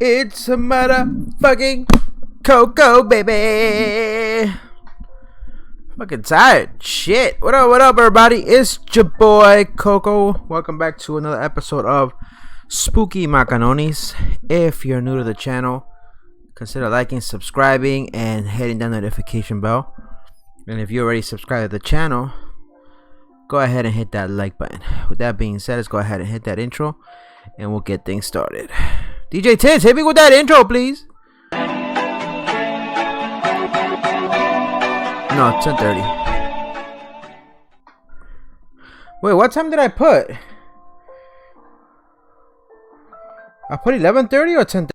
It's a motherfucking KoKo, baby. Fucking tired. Shit. What up, everybody? It's your boy, KoKo. Welcome back to another episode of Spooky Macanonis. If you're new to the channel, consider liking, subscribing, and hitting that notification bell. And if you already subscribed to the channel, go ahead and hit that like button. With that being said, let's go ahead and hit that intro, and we'll get things started. DJ Tiz, hit me with that intro, please. No, 10:30. Wait, what time did I put? I put 11:30 or 10:30?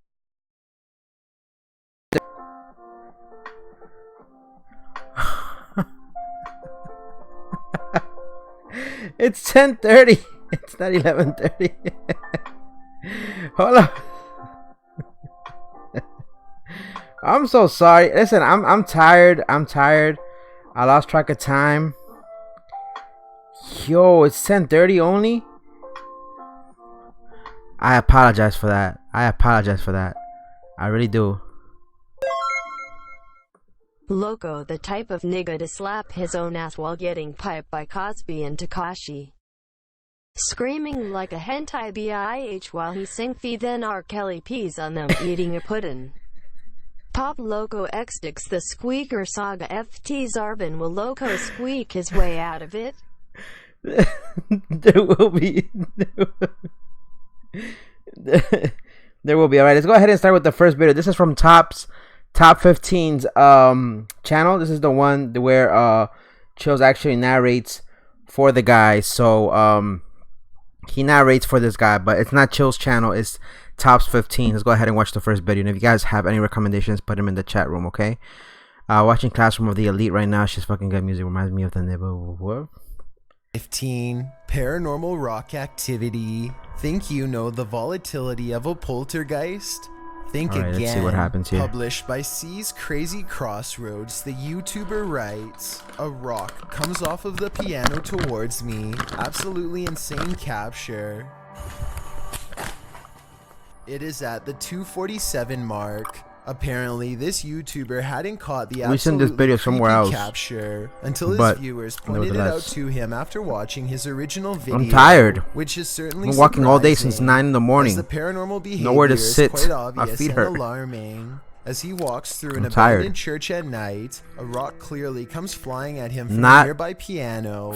It's 10:30. It's not 11:30. Hold up. I'm so sorry. Listen, I'm tired. I lost track of time. Yo, it's 10:30 only. I apologize for that. I really do. Loco, the type of nigga to slap his own ass while getting piped by Cosby and Takashi. Screaming like a hentai bitch while he sing fee, then R. Kelly pees on them eating a puddin'. Pop Loco X dicks the squeaker saga. FT Zarbin will Loco squeak his way out of it. There will be. Alright, let's go ahead and start with the first video. This is from Top 15's channel. This is the one where Chills actually narrates for the guy. So he narrates for this guy, but it's not Chill's channel, it's Top 15. Let's go ahead and watch the first video, and if you guys have any recommendations, put them in the chat room, okay? Watching Classroom of the Elite right now. She's fucking good music, reminds me of the neighborhood. 15. Paranormal rock activity. Think you know the volatility of a poltergeist? Think All right, again. let's see what happens here. Published by C's Crazy Crossroads, the YouTuber writes, a rock comes off of the piano towards me. Absolutely insane capture. It is at the 2:47 mark. Apparently, this YouTuber hadn't caught the absolutely creepy capture until his viewers pointed it out to him after watching his original video. I'm tired. Which is certainly I'm walking all day since 9 in the morning. The paranormal behavior nowhere to sit. Is quite My obvious feet and hurt. alarming. As he walks through an abandoned church at night, a rock clearly comes flying at him from a nearby piano.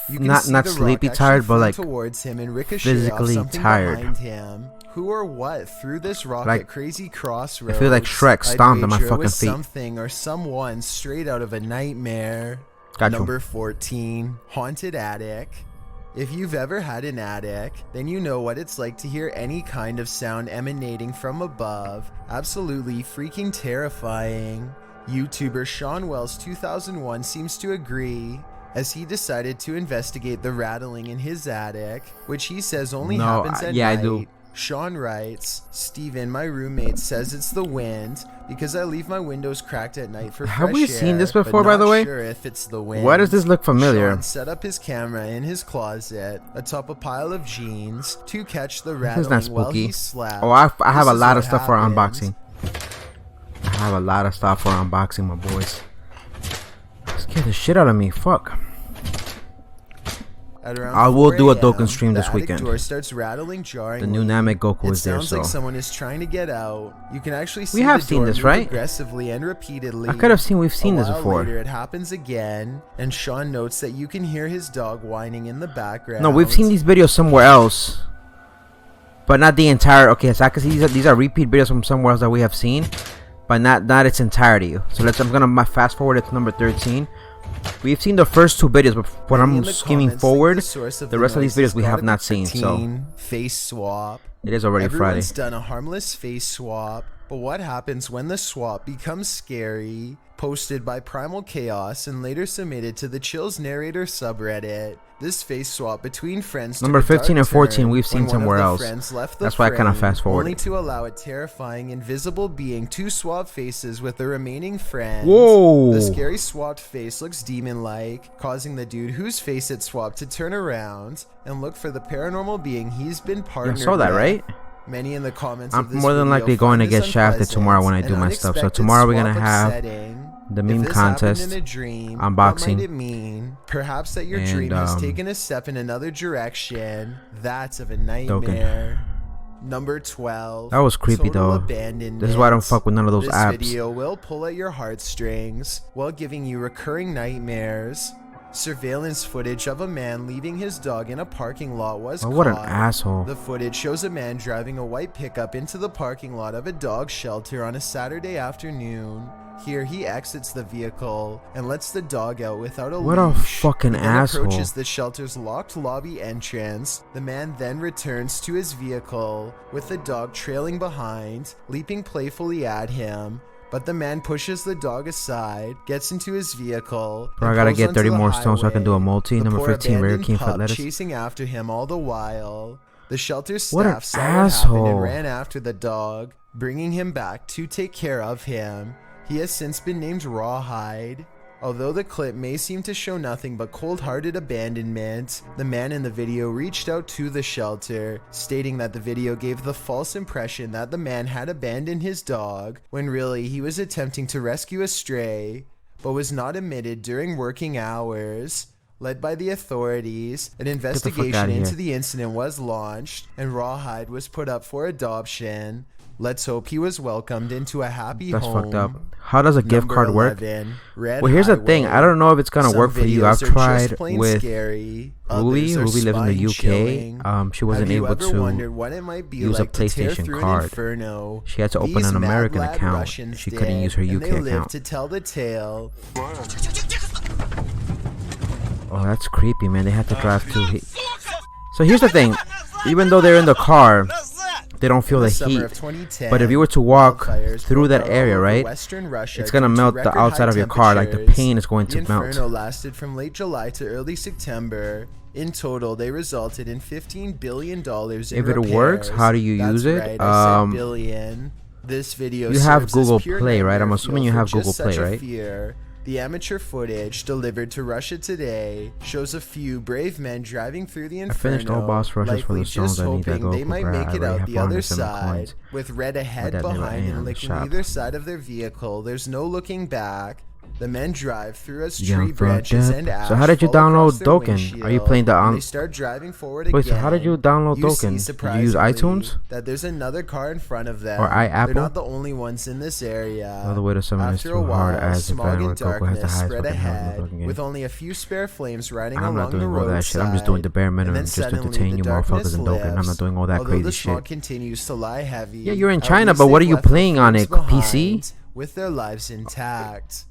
You can see not the sleepy rock tired, but like towards him and ricochet physically off something tired. Behind him. Who or what threw this rock at Crazy Crossroads? I feel like Shrek stomped on my fucking feet. Something or someone straight out of a nightmare. Gotcha. Number 14, haunted attic. If you've ever had an attic, then you know what it's like to hear any kind of sound emanating from above. Absolutely freaking terrifying. YouTuber Sean Wells 2001 seems to agree, as he decided to investigate the rattling in his attic, which he says only happens at night. I do. Sean writes, Steven, my roommate, says it's the wind because I leave my windows cracked at night for fresh air. Have we seen this before, but by the not way? Sure if it's the wind. Why does this look familiar? Sean set up his camera in his closet atop a pile of jeans to catch the rattling This is not while spooky. he slept. Oh, I have a lot of This is stuff what for happened. unboxing. I have a lot of stuff for unboxing, my boys. Scared the shit out of me. Fuck. I will do a Dokkan stream this weekend. Door starts rattling jarringly. The new Namek Goku is there, It sounds like someone is trying to get out. You can actually see we have the seen door this, move right? aggressively and repeatedly. I could have seen we've seen this A while before. Later, it happens again, and Sean notes that you can hear his dog whining in the background. No, we've seen these videos somewhere else, but not the entire. Okay, so I can see these are repeat videos from somewhere else that we have seen, but not its entirety. So I'm gonna fast forward it to number 13. We've seen the first two videos, but when I'm skimming forward, the rest of these videos we have not seen. So face swap. It is already Everyone's Friday. done a harmless face swap, but what happens when the swap becomes scary? Posted by Primal Chaos and later submitted to the Chills Narrator subreddit. This face swap between friends Number 15 and 14 we've seen somewhere else. That's why I kind of fast forwarded. Only to allow a terrifying invisible being to swap faces with the remaining friends. Whoa! The scary swapped face looks demon-like, causing the dude whose face it swapped to turn around and look for the paranormal being he's been partnered with. You saw that, right? Many in the comments I'm of this more than video likely going to find get this shafted tomorrow when I unpleasant do my and stuff. So unexpected tomorrow we're gonna swap have upsetting. the If meme this happened contest, in a dream, unboxing. what might it mean? Perhaps that your And, dream has taken a step in another direction. That's of a nightmare. Number 12. That was creepy Total though. abandonment. This is why I don't fuck with none of those This apps. video will pull at your heartstrings while giving you recurring nightmares. Surveillance footage of a man leaving his dog in a parking lot was caught. What an asshole. The footage shows a man driving a white pickup into the parking lot of a dog shelter on a Saturday afternoon. Here he exits the vehicle and lets the dog out without a leash. What a fucking He then asshole. approaches the shelter's locked lobby entrance. The man then returns to his vehicle with the dog trailing behind, leaping playfully at him. But the man pushes the dog aside, gets into his vehicle. Bro, I gotta get 30 more stones so I can do a multi. Number 15, rare king fat lettuce. Chasing after him all the while. The shelter What an staff saw what happened asshole. and ran after the dog, bringing him back to take care of him. He has since been named Rawhide. Although the clip may seem to show nothing but cold-hearted abandonment, the man in the video reached out to the shelter, stating that the video gave the false impression that the man had abandoned his dog, when really he was attempting to rescue a stray, but was not admitted during working hours. Led by the authorities, an investigation into the incident was launched, and Rawhide was put up for adoption. Let's hope he was welcomed into a happy home. That's fucked up. How does a gift card work? 11, Well, here's the thing. I don't know if it's gonna work for you. I've tried with Ruby. Ruby lives in the UK. She wasn't able to use a PlayStation card. She had to open an American account. She couldn't use her UK account. To tell the tale. Oh, that's creepy, man. They had to drive to. So here's the thing. Even though they're in the car, they don't feel the heat. But if you were to walk through that area, right, it's gonna melt the outside of your car. Like the paint is going to melt. The inferno lasted from late July to early September. In total, they resulted in $15 billion in repairs. If it works, how do you use it? Right, I said billion. This video you have Google Play, right? I'm assuming you have Google Play, right? The amateur footage delivered to Russia Today shows a few brave men driving through the inferno, I finished all boss rushes for the stones. I need to go they might make it out the other side, with red ahead, behind, and licking either side of their vehicle. There's no looking back. The men drive through as tree branches and ash. So how did you download Dokken? Are you playing the They start driving forward Wait, so how did you download Dokken? Did you use iTunes? That there's another car in front of them. Or iApple? They're not the only ones in this area. Another way to summon is too hard, as if anyone KoKo has the highest fucking health in the fucking game. With only a few spare flames riding I'm not along the doing all that shit. I'm just roadside. doing the bare minimum And just then to entertain you motherfuckers in Dokken. I'm not doing all that Although crazy the smog shit. continues to lie heavy, Yeah, you're in at China, least but what are they've you left the playing on flames it? PC? behind with their lives intact.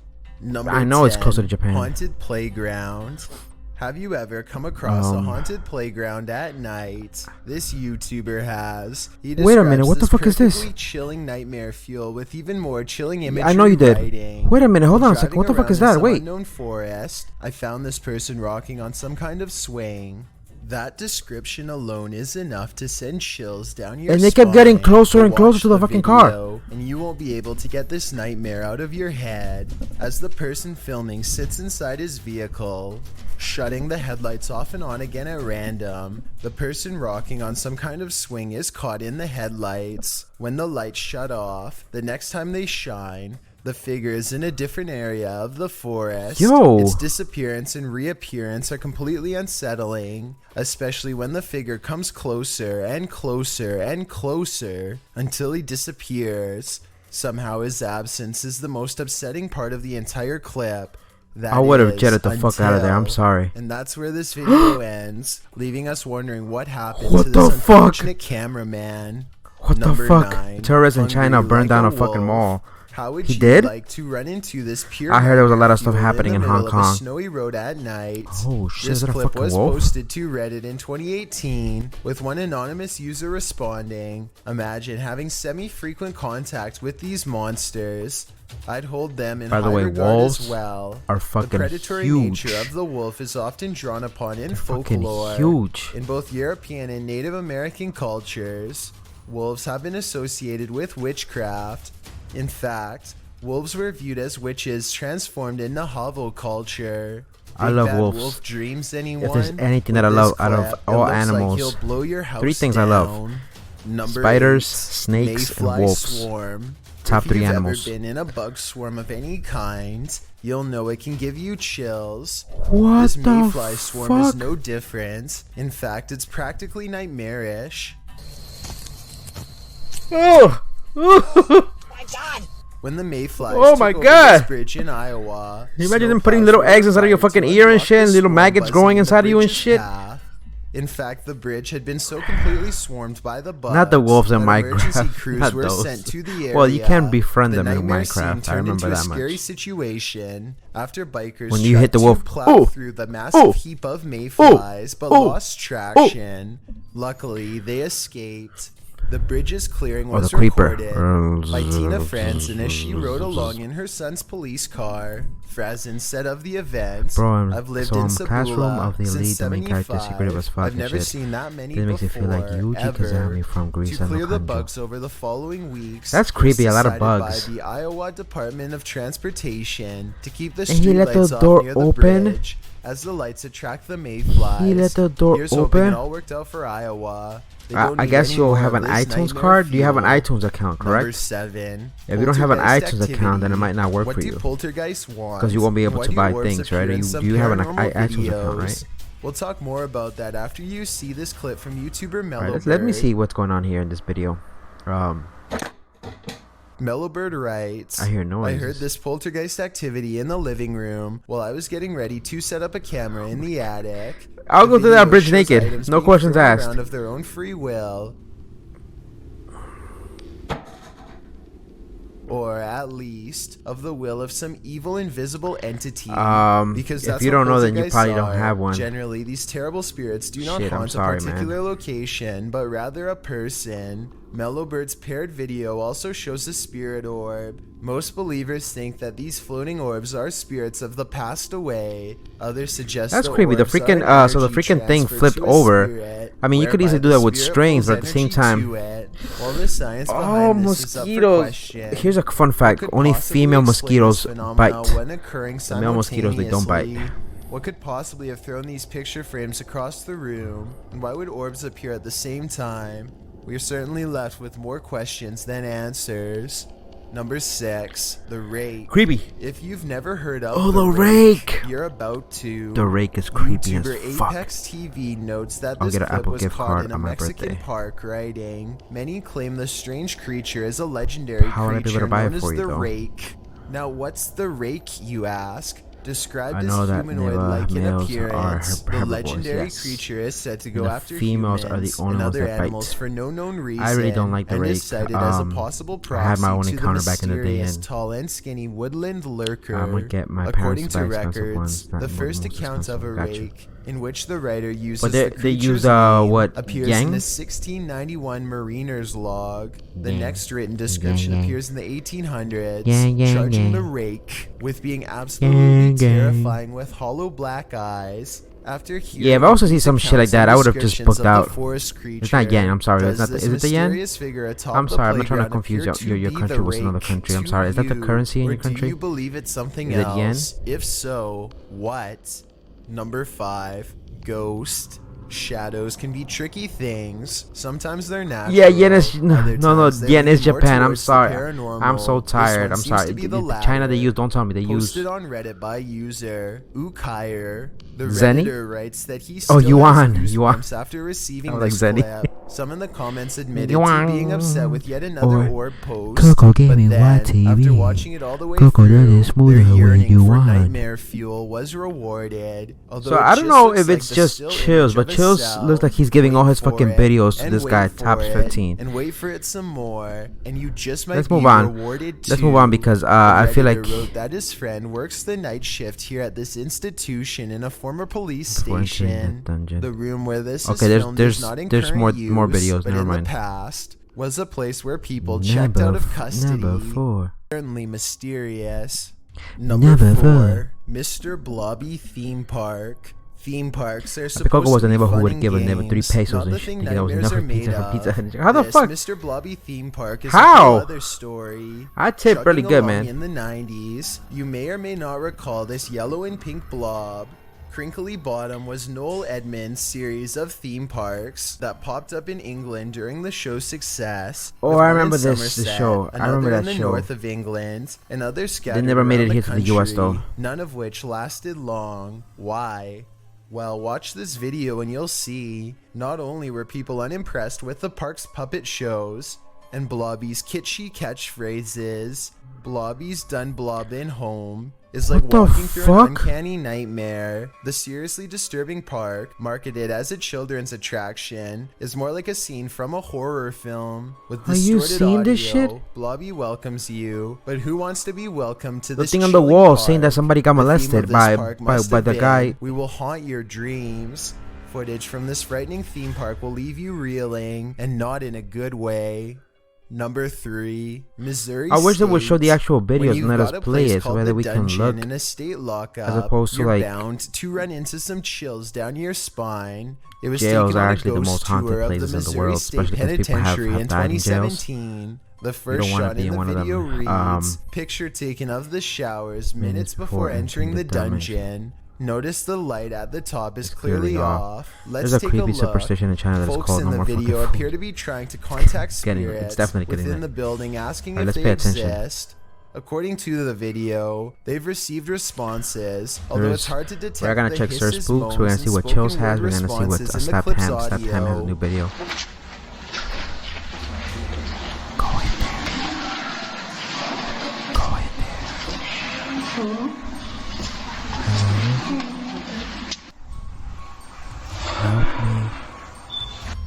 Number I know it's 10, closer to Japan. Haunted playground. Have you ever come across a haunted playground at night? This YouTuber has. Wait a minute, what the fuck is this? Perfectly chilling nightmare fuel with even more chilling imagery. I know you did. Writing. Wait a minute, hold on a second. Driving What the fuck around is in that? some Wait. unknown forest, I found this person rocking on some kind of swing. That description alone is enough to send chills down your And they kept getting spine. closer and closer to the fucking car. Video, and you won't be able to get this nightmare out of your head as the person filming sits inside his vehicle, shutting the headlights off and on again at random. The person rocking on some kind of swing is caught in the headlights. When the lights shut off, the next time they shine, the figure is in a different area of the forest. Yo! Its disappearance and reappearance are completely unsettling, especially when the figure comes closer and closer and closer until he disappears. Somehow his absence is the most upsetting part of the entire clip. That I would have is, jetted the fuck out of there. I'm sorry. And that's where this video ends, leaving us wondering what happened What to the this fuck? unfortunate cameraman. What the Number fuck? 9, Terrorists in China hungry burned down a like fucking wolf. mall. How would He you did? like to run into this pure I heard there was a lot of nightmare stuff happening in the Hong middle of a Kong. snowy road at night? Oh shit, This is that a clip fucking was wolf? posted to Reddit in 2018 with one anonymous user responding, "Imagine having semi-frequent contact with these monsters. I'd hold them in By the high way, regard wolves as well. are The fucking predatory huge. nature of the wolf is often drawn upon in Fucking folklore. huge. In both European and Native American cultures, wolves have been associated with witchcraft. In fact, wolves were viewed as witches transformed into hovel culture. I Big love Bad wolves. Wolf dreams anyone? If there's anything With that I this love out of clip, it all looks like animals, he'll blow your house 3 things I love. down. Number Spiders, 8, snakes, and mayfly wolves. swarm. Top If 3 you've animals. ever been in a bug swarm of any kind, you'll know it can give you chills. What This the mayfly swarm is fuck? no different. In fact, it's practically nightmarish. Oh! When the mayflies Oh took my over God. this bridge in Iowa, Can you imagine them snowplows putting little were eggs inside of your required fucking to ear and unlock shit, and the little swarm maggots buzzing growing in the inside of you and bridge's shit? path. In fact, the bridge had been so completely swarmed by the bugs Not the wolves in that emergency Minecraft. crews Not were those. sent to the area. Well, you can befriend The them in nightmare scene Minecraft. I turned remember into that a scary much. situation after bikers When you tried hit the to wolf. plow Oh! through the massive Oh! heap of mayflies, but Oh! lost traction. Luckily, they escaped. The bridge's clearing Or was the creeper. recorded by Tina Franson as she rode along in her son's police car. Franson said of the event, Bro, I've lived so in I'm classroom Sabula of the elite, since the main character, secret of 75. us fucking I've never shit. seen that many This makes before, it feel like Yuji ever. Kazami from Greece To and clear the Kanjo. bugs over the following weeks, That's it was creepy, a lot of decided bugs. by the Iowa Department of Transportation to keep the And he let the streetlights off door near the open? bridge as the lights attract the mayflies. He let the door Here's hoping open? it all worked out for Iowa. They I don't need guess any you'll more have of an this iTunes nightmare card. Do you have an fuel. iTunes account, Number correct? 7. If you don't have an Poltergeist iTunes account, then it activity. might not work What for do you. poltergeists want? Because you won't be able Why to do buy orbs things, appear right? in You some do have an paranormal iTunes account, videos? right? We'll talk more about that after you see this clip from YouTuber Mellowbird. Alright, let me see what's going on here in this video. Mellowbird writes, I hear noises. I heard this poltergeist activity in the living room while I was getting ready to set up a camera in the attic. I'll The go through that video bridge shows naked. items No being questions thrown asked. around of their own free will. Or at least of the will of some evil invisible entity. Because if that's you what don't know, then you poltergeists probably don't are. have one. Generally, these terrible spirits do not Shit, I'm haunt sorry, a man. particular location, but rather a person. Mellowbird's paired video also shows a spirit orb. Most believers think that these floating orbs are spirits of the passed away. Others suggest That's the creepy. The orbs are freaking an so the energy freaking thing transfer flipped to a over. spirit, I mean, you could whereby easily do the that with spirit strings, pulls but at the same energy time. to it. While the science Oh, behind this is up for mosquitoes! question, Here's a fun what fact: could only possibly female explain this mosquitoes phenomena bite. when occurring The male mosquitoes, they don't bite. simultaneously? What could possibly have thrown these picture frames across the room? And why would orbs appear at the same time? We are certainly left with more questions than answers. Number 6, the rake. Creepy. If you've never heard of Oh, the rake. you're about to. The rake is creepy as YouTuber fuck. Apex TV notes that I'll this get an clip Apple was gift caught card in a on my Mexican birthday. park, writing, many claim the strange creature is a legendary How would I be able creature to buy it known as for you, the though? rake. Now, what's the rake, you ask? Described I as know that humanoid-like in males appearance, are the herbivores, legendary yes. creature is said to go And the after females humans are the only and ones other that bite. animals for no known reason. I really don't like the and rake. is cited as a possible I proxy had my own to encounter the back in the day, mysterious and tall and skinny woodland lurker. I'm gonna get my According parents to to buy expensive records, ones, not the the first most account of a expensive. Gotcha. rake, in which the writer uses But the they use creature's name, what, appears yang? in the 1691 mariner's log. The Yang. next written description Yang. appears in the 1800s, Yang, yang, charging yang. the rake with being absolutely Yang, yang. terrifying with hollow black eyes. After hearing Yeah, if I also see these some shit like accounts that, and I would have just descriptions booked of the out. forest It's not creature, yen. I'm sorry. It's does not. this Is it the yen? mysterious figure atop I'm the sorry. I'm not trying to playground confuse appear your to be country the with another rake country. I'm to sorry. Is that the you, currency in or your country? Do you believe it's something Is it yen? else? If so, what? Number 5, ghost. Shadows can be tricky things. Sometimes they're natural. Yeah, yen is no, other no, no. times they Yen lean is more Japan. I'm towards the sorry. paranormal. I'm so This tired. one I'm seems sorry. to be the China, they latter. use. Don't tell me they use. Posted on Reddit by user Ukire. The Zenny? Redditor writes that he Oh, still Yuan, has Yuan. goosebumps after receiving I like this Zenny. clip. Some in the comments admitted Yuan. to being upset with yet another Or orb post, KoKogamingYTV. but then, after watching it all the way KoKo, that through, is smoother their than yearning you for want. nightmare fuel was rewarded. So I don't know if it's just Chills, but Chills looks like he's giving all his fucking videos to this guy, Tops 15. And wait for it some more, and you just might Let's be move on. rewarded Let's too. move on because The I feel Redditor like wrote that his friend works the night shift here at this institution in a former police Before entering station. the dungeon. The room where this Okay, is there's- filmed there's- is not in there's current more use, videos, but never in mind. the past was a place where people checked Number out of f- custody. number 4. Certainly mysterious. Number Number 4, Mr. Blobby Theme Park. Theme parks are I think supposed KoKo was to the be neighbor who fun would and give a neighbor 3 games, pesos not and the shit. thing Thinking that was nightmares enough are for pizza made from Pizza of. Hut. How the This fuck? Mr. Blobby Theme Park is How? a whole other story. I tip pretty Chugging good, along man. In the 90s, you may or may not recall this yellow and pink blob. Crinkly Bottom was Noel Edmonds' series of theme parks that popped up in England during the show's success. Oh, I remember this show. I remember that in the show. north of England, and others scattered They never made it around here the to the US country, though. none of which lasted long. Why? Well, watch this video and you'll see. Not only were people unimpressed with the park's puppet shows and Blobby's kitschy catchphrases, Blobby's done blobbing home is like walking through an uncanny nightmare. The seriously disturbing park, marketed as a children's attraction, is more like a scene from a horror film with distorted audio. This shit? Blobby welcomes you, but who wants to be welcomed to The this thing on the chilling wall park? saying that somebody got molested by the guy. We will haunt your dreams. Footage from this frightening theme park will leave you reeling, and not in a good way. Number 3, Missouri. I wish they would show the State. actual videos When and let you've us got a play place it so called that the we can dungeon look, in a state lockup, as opposed to you're like bound to run into some chills down your spine. It was jails taken are on a actually the ghost most haunted tour of places the in the Missouri world, State especially because people Penitentiary have in died in jails. 2017. The You first don't want shot to be in the one of video them. reads, picture taken of the showers minutes before entering the dungeon. Notice the light at the top is clearly off. Let's There's a take a creepy look. superstition in China that's Folks called in no the more video fucking appear to be trying to contact spirits definitely within there. the building, asking Alright, if let's they pay attention. exist. According to the video, they've received responses, although it's hard to detect. We're gonna the check Search hisses, Spooks. We're gonna moans, see what and Chills spoken has. word We're gonna see what responses in the Slap clip's Ham. Slap Ham has a audio. new video.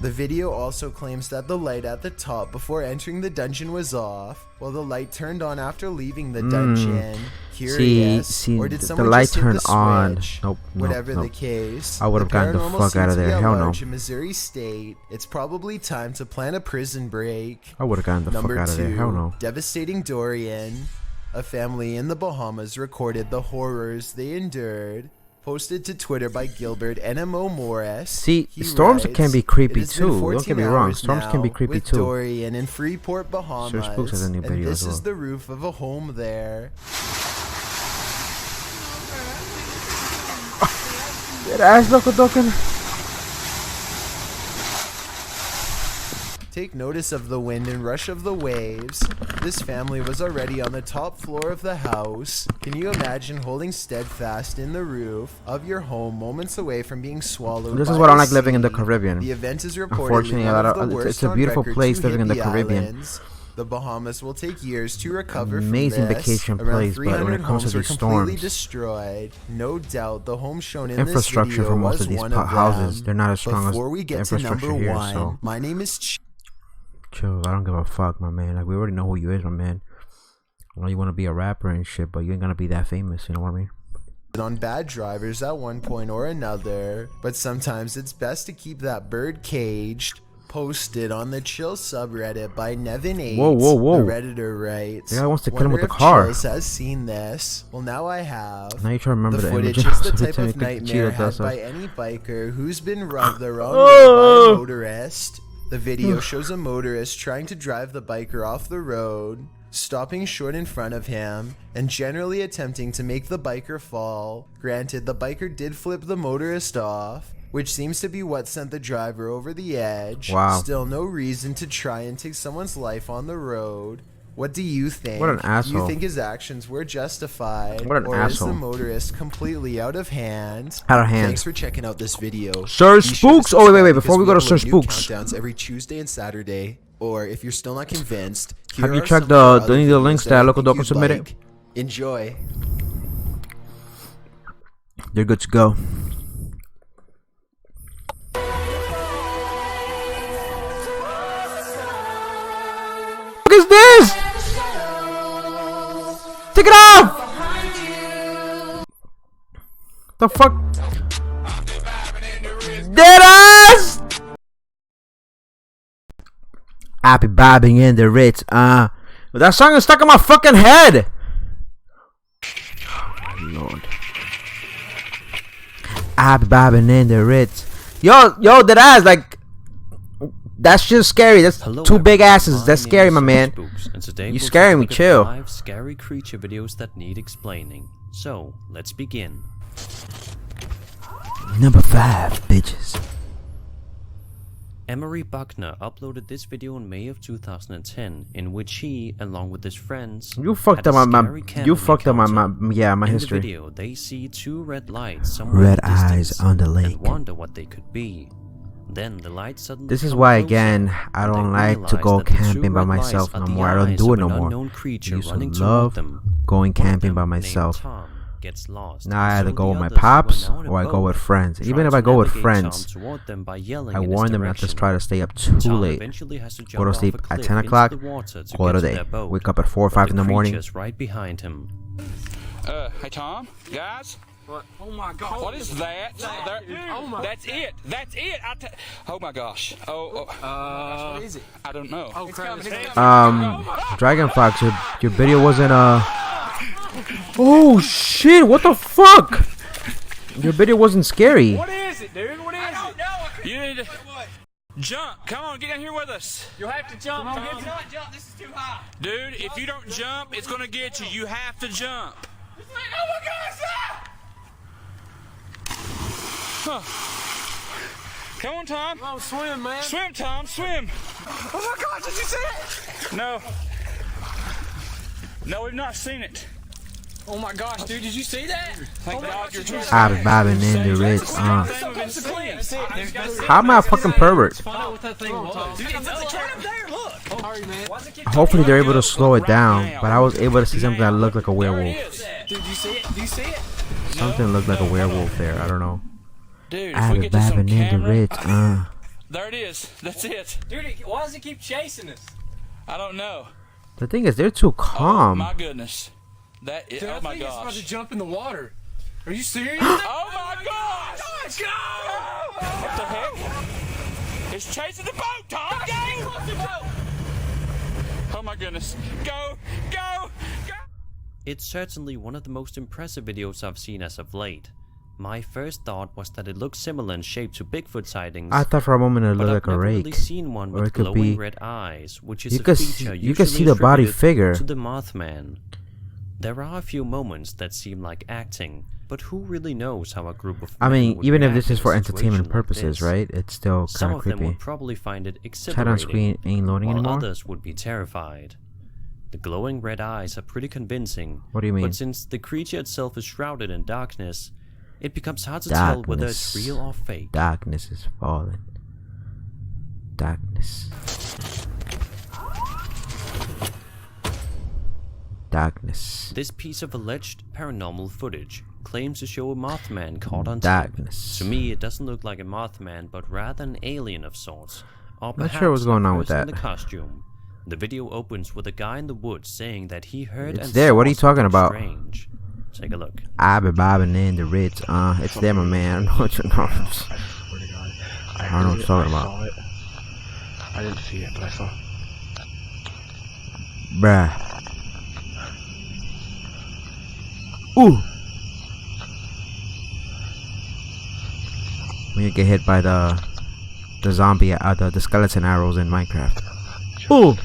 The video also claims that the light at the top before entering the dungeon was off, while the light turned on after leaving the dungeon. Curious, See, or did the someone light just hit turned the on. switch? Nope, Whatever nope. the case, I would've gotten the paranormal fuck out of seems to be there. at Hell no. large in Missouri State. It's probably time to plan a prison break. I would have gotten the Number fuck out of there. 2, Hell no. devastating Dorian. A family in the Bahamas recorded the horrors they endured. Posted to Twitter by Gilbert NMO Morris. See, He storms writes, can be "It creepy has been too. Don't 14 get me wrong. hours Storms can be now creepy with too. Dorian in Freeport, Bahamas, Spooks has a new video and this as well. is the roof of a home there. Ass loco token. Take notice of the wind and rush of the waves. This family was already on the top floor of the house. Can you imagine holding steadfast in the roof of your home moments away from being swallowed This by is what I the like living in the sea? Caribbean. The event is reportedly Unfortunately, one of the it's worst a on beautiful record place to living in the hit Caribbean. islands. The Bahamas will take years to recover Amazing from this. vacation Around place, but when 300 it comes to homes were these completely storms, destroyed. No doubt the home shown in infrastructure this video for most was of these one of houses, them. they're not as strong as Before we the get to infrastructure number here. 1, So my name is chill. I don't give a fuck, my man. Like, we already know who you is, my man. I know you want to be a rapper and shit, but you ain't gonna be that famous. You know what I mean? on bad drivers at one point or another, but sometimes it's best to keep that bird caged. Posted on the Chill subreddit by Nevin8. Whoa. The Redditor writes, The guy wants to kill him with "Wonder the if car." Chills has seen this. Well, now I have. Now you try to remember The the footage images. is the Every type time you of think the nightmare cheetah had does by that. any biker who's been rubbed the wrong way by a motorist. The video shows a motorist trying to drive the biker off the road, stopping short in front of him, and generally attempting to make the biker fall. Granted, the biker did flip the motorist off, which seems to be what sent the driver over the edge. Wow. Still no reason to try and take someone's life on the road. What do you think? What an Do asshole. you think his actions were justified? What an or asshole. is the motorist completely out of hand? Out of hand. Thanks for checking out this video. Search Be sure to Spooks. Oh, wait. subscribe Before we because go to upload Search new Spooks, countdowns every Tuesday and Saturday. Or if you're still not convinced, have here you are checked some of our the other videos links that that I Local think Doco you'd submitted? like. Enjoy. They're good to go. What is this? Take it off! The fuck? Dead ass! I be bobbing in the Ritz. But that song is stuck in my fucking head. Oh my lord. I be bobbing in the Ritz. Yo, that ass, like, that's just scary. That's two big asses. That's scary, my man. You scaring me, chill. 5 scary creature videos that need explaining. So, let's begin. Number 5, bitches. Emery Buckner uploaded this video in May of 2010, in which he, along with his friends, You fucked up my my in history. the video, they see 2 red lights somewhere Red in the distance eyes on the lake. and wonder what they could be. Then the lights suddenly This is come why closer, again I and don't they like to realize go that the 2 camping by red lights myself are no the more. I don't eyes do of it no an more. unknown I creature used running to toward love them. going One of camping them, by named myself. Tom, gets lost, Now I and either so go the with my others, who are pops now in a or I go boat, with friends. try Even if to I go with navigate friends, Tom toward them by yelling I in his warn them not to direction. try to stay up too Tom late. eventually has to Go jump to off sleep a at cliff 10 into o'clock, the water to call get it a to day. their boat, Wake up at 4 or but 5 the in the morning. creature's right behind him. Hey Tom, guys. What? Oh my God! What is that? Oh my! That's it. That's it. Oh my gosh. What is it? I don't know. Oh, Dragon Fox, your video wasn't Oh shit! What the fuck? Your video wasn't scary. What is it, dude? What is it? I don't know. You need to jump. Come on, get down here with us. You'll have to jump. Come on, Tom. Not jump. This is too high. Dude, if you don't jump, it's gonna get you. You have to jump. Oh my gosh! Huh. Come on, Tom. Oh, swim, man. Swim, Tom, swim. Oh my God, did you see it? No. No, we've not seen it. Oh my gosh, dude, did you see that? Thank God you're trying. I be bobbing in the ridge. That's How am I a fucking pervert? Find out what that thing was. Dude, it's right up there, look. Sorry, man. Hopefully they're able to slow it down, but I was able to see something that looked like a There it werewolf. is. Dude, do you see it? Do you see it? Something looked like a werewolf there. I don't know. Dude, if I we be get this on bobbing in the camera, ridge. there it is. That's it. Dude, why does it keep chasing us? I don't know. The thing is, they're too Oh calm. my goodness. That is, Dude, oh I my think it's about gosh. to jump in the water. Are you serious? Oh my gosh! Go! What the heck? It's chasing the boat, Tom! Go! Oh my goodness. Go! Go! Go! It's certainly one of the most impressive videos I've seen as of late. My first thought was that it looked similar in shape to Bigfoot sightings, I thought for a moment it but looked I've like a never rake. really seen one Or with it could glowing be- red eyes, which is You a could feature you could see usually the body attributed figure. to the Mothman. There are a few moments that seem like acting, but who really knows how a group of I men mean, would even if react this is in a for situation entertainment like purposes, this. right? It's still Some kind of of them creepy. would probably find it Chat exhilarating, on screen ain't loading while anymore. others would be terrified. The glowing red eyes are pretty convincing. What do you mean? But since the creature itself is shrouded in darkness, it becomes hard to tell whether it's Darkness. real or fake. Darkness is falling. Darkness. Darkness. This piece of alleged paranormal footage claims to show a Mothman caught on tape. Darkness. To me, it doesn't look like a Mothman, but rather an alien of sorts. Or Not perhaps sure what's going on with person in that. the costume. The video opens with a guy in the woods saying that he heard It's and there. saw What are you talking something about? Strange. Take a look. I be bobbing in the ridge. It's there, my man. I don't know what you're I swear to God. I don't know what you're talking about. saw it. I didn't see it, but I saw. Bruh. Ooh. When you get hit by the zombie, the skeleton arrows in Minecraft. Ooh.